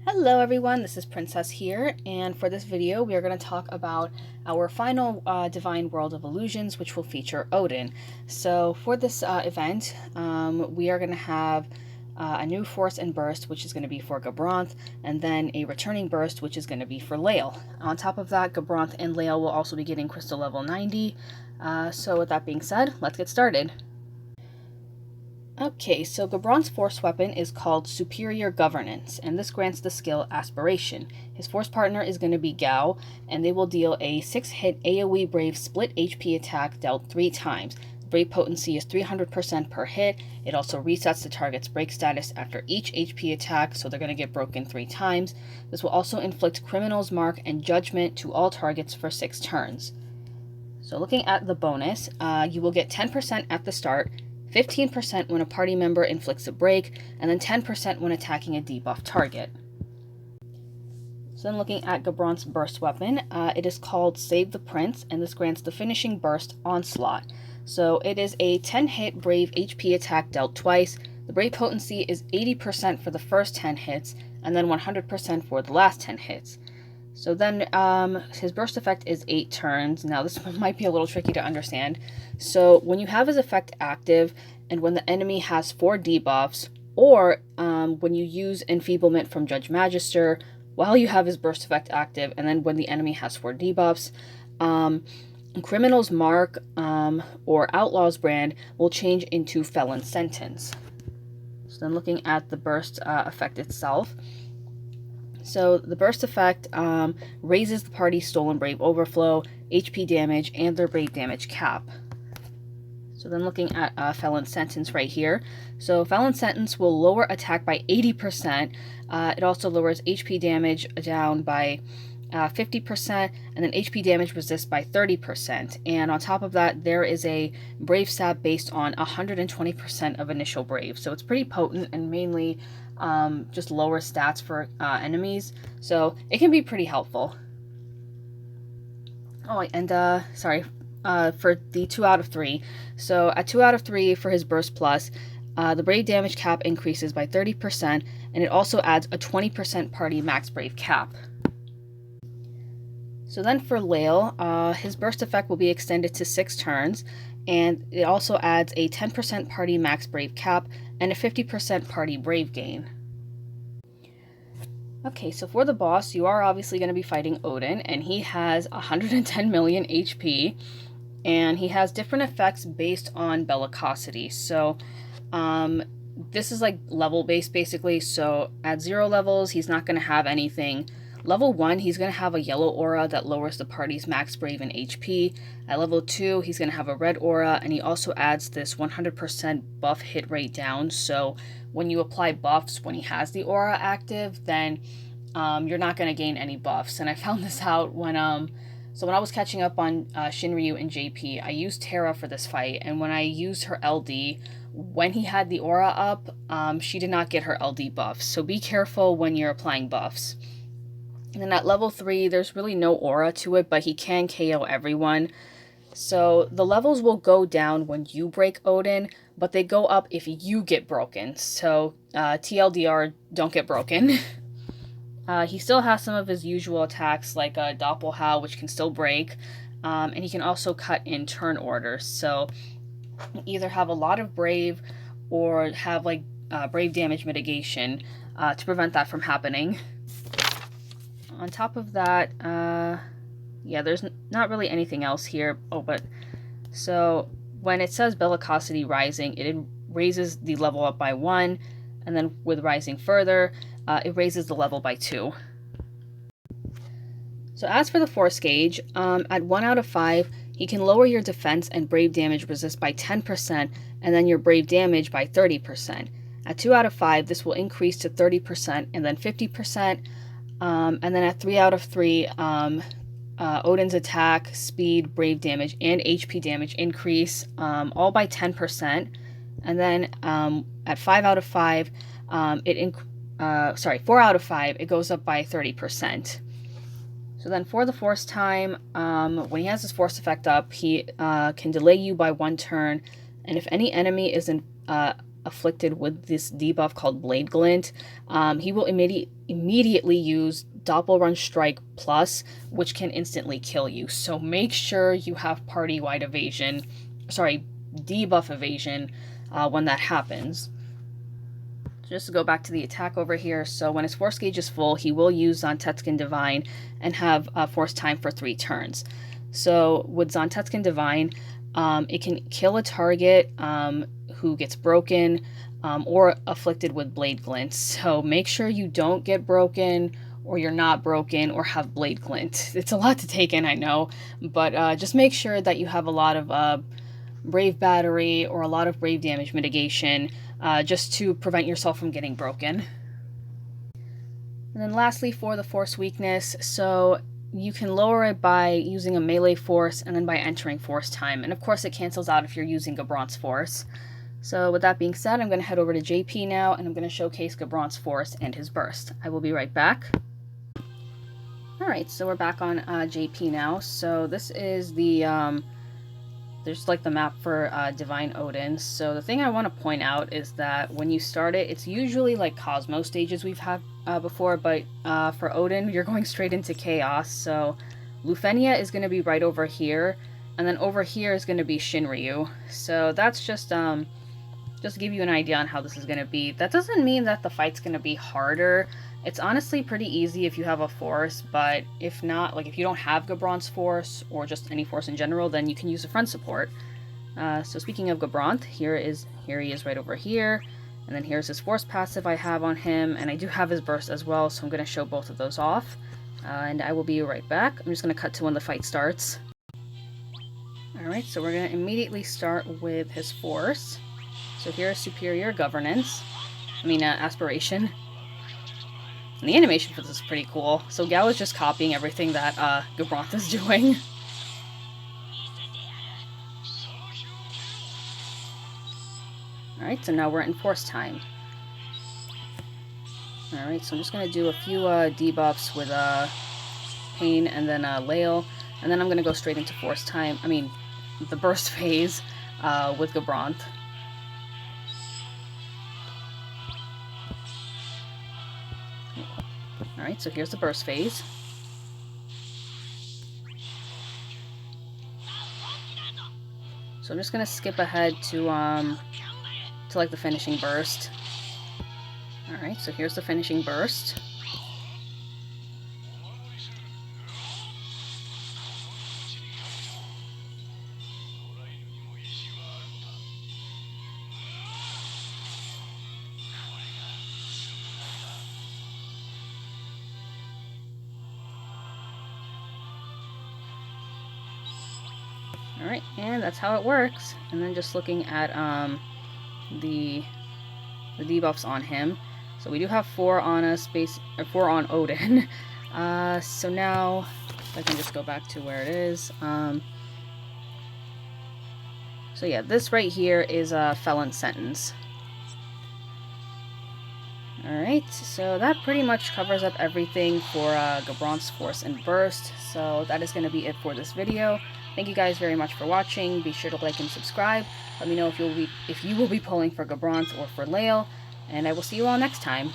Hello everyone, this is Princess here, and for this video we are going to talk about our final Divine World of Illusions, which will feature Odin. So for this event, we are going to have a new Force and Burst, which is going to be for Gabranth, and then a returning Burst, which is going to be for Layle. On top of that, Gabranth and Layle will also be getting Crystal level 90. So with that being said, let's get started. Okay, so Gabranth's force weapon is called Superior Governance, and this grants the skill Aspiration. His force partner is going to be Gao, and they will deal a 6-hit AoE Brave split HP attack dealt 3 times. The Brave potency is 300% per hit. It also resets the target's break status after each HP attack, so they're going to get broken 3 times. This will also inflict Criminal's Mark and Judgment to all targets for 6 turns. So looking at the bonus, you will get 10% at the start, 15% when a party member inflicts a break, and then 10% when attacking a debuff target. So then looking at Gabranth's burst weapon, it is called Save the Prince, and this grants the finishing burst Onslaught. So it is a 10-hit Brave HP attack dealt twice. The Brave potency is 80% for the first 10 hits, and then 100% for the last 10 hits. So then his burst effect is 8 turns. Now this one might be a little tricky to understand. So when you have his effect active and when the enemy has 4 debuffs, or when you use Enfeeblement from Judge Magister while you have his burst effect active, and then when the enemy has 4 debuffs, Criminal's Mark or Outlaw's Brand will change into Felon's Sentence. So then looking at the burst effect itself, so the burst effect raises the party's stolen Brave overflow, HP damage, and their Brave damage cap. So then looking at Felon's Sentence right here. So Felon's Sentence will lower attack by 80%. It also lowers HP damage down by 50%, and then HP damage resist by 30%. And on top of that, there is a Brave stat based on 120% of initial Brave. So it's pretty potent and mainly just lower stats for enemies, so it can be pretty helpful. Oh, and sorry, for the 2 out of 3. So at 2 out of 3 for his Burst Plus, the Brave damage cap increases by 30%, and it also adds a 20% party max Brave cap. So then for Layle, his Burst effect will be extended to 6 turns, and it also adds a 10% party max Brave cap and a 50% party Brave gain. Okay, so for the boss, you are obviously going to be fighting Odin, and he has 110 million HP, and he has different effects based on bellicosity. So this is like level based basically, so at 0 levels, he's not going to have anything. Level 1, he's going to have a yellow aura that lowers the party's max Brave and HP. At level 2, he's going to have a red aura, and he also adds this 100% buff hit rate down. So when you apply buffs when he has the aura active, then you're not going to gain any buffs. And I found this out when I was catching up on Shinryu and JP, I used Terra for this fight, and when I used her LD, when he had the aura up, she did not get her LD buffs. So be careful when you're applying buffs. And then at level 3, there's really no aura to it, but he can KO everyone. So the levels will go down when you break Odin, but they go up if you get broken. So TLDR, don't get broken. He still has some of his usual attacks like Doppelhau, which can still break. And he can also cut in turn orders. So either have a lot of Brave or have like Brave damage mitigation to prevent that from happening. On top of that, yeah, there's not really anything else here. Oh, but so when it says bellicosity rising, it raises the level up by 1, and then with rising further, it raises the level by 2. So as for the force gauge, at 1 out of 5, he can lower your defense and Brave damage resist by 10%, and then your Brave damage by 30%. At 2 out of 5, this will increase to 30% and then 50%. And then at 3 out of 3, Odin's attack, speed, Brave damage, and HP damage increase all by 10%. And then at 5 out of 5, 4 out of 5, it goes up by 30%. So then for the force time, when he has his force effect up, he can delay you by 1 turn, and if any enemy is afflicted with this debuff called Blade Glint, he will immediately use Doppelrun Strike Plus, which can instantly kill you. So make sure you have party-wide evasion, sorry, debuff evasion when that happens. Just to go back to the attack over here, so when his force gauge is full, he will use Zantetsuken Divine and have force time for 3 turns. So with Zantetsuken Divine, it can kill a target who gets broken or afflicted with Blade Glint. So make sure you don't get broken, or you're not broken, or have Blade Glint. It's a lot to take in, I know, but just make sure that you have a lot of Brave Battery or a lot of Brave Damage Mitigation, just to prevent yourself from getting broken. And then lastly, for the force weakness, so you can lower it by using a melee force and then by entering force time. And of course it cancels out if you're using Gabranth's force. So with that being said, I'm going to head over to JP now, and I'm going to showcase Gabranth's force and his burst. I will be right back. Alright, so we're back on JP now. So this is the there's like the map for Divine Odin. So the thing I want to point out is that when you start it, it's usually like Cosmo stages we've had before, but for Odin, you're going straight into Chaos. So Lufenia is going to be right over here, and then over here is going to be Shinryu. So that's just to give you an idea on how this is going to be. That doesn't mean that the fight's going to be harder. It's honestly pretty easy if you have a force, but if not, like if you don't have Gabranth's force or just any force in general, then you can use a friend support. So speaking of Gabranth, here he is right over here, and then here's his force passive I have on him, and I do have his burst as well, so I'm going to show both of those off, and I will be right back. I'm just going to cut to when the fight starts. Alright, so we're going to immediately start with his force. So here's Superior Governance, Aspiration. And the animation for this is pretty cool. So Gao is just copying everything that Gabranth is doing. Alright, so now we're in force time. Alright, so I'm just going to do a few debuffs with Pain and then Layle. And then I'm going to go straight into force time, the burst phase with Gabranth. Alright, so here's the burst phase. So I'm just gonna skip ahead to like the finishing burst. Alright, so here's the finishing burst. Alright, and that's how it works. And then just looking at the debuffs on him. So we do have 4 on us, 4 on Odin. So now, if I can just go back to where it is. So yeah, this right here is a felon sentence. Alright, so that pretty much covers up everything for Gabranth's force and burst. So that is going to be it for this video. Thank you guys very much for watching. Be sure to like and subscribe. Let me know if you will be pulling for Gabranth or for Layle, and I will see you all next time.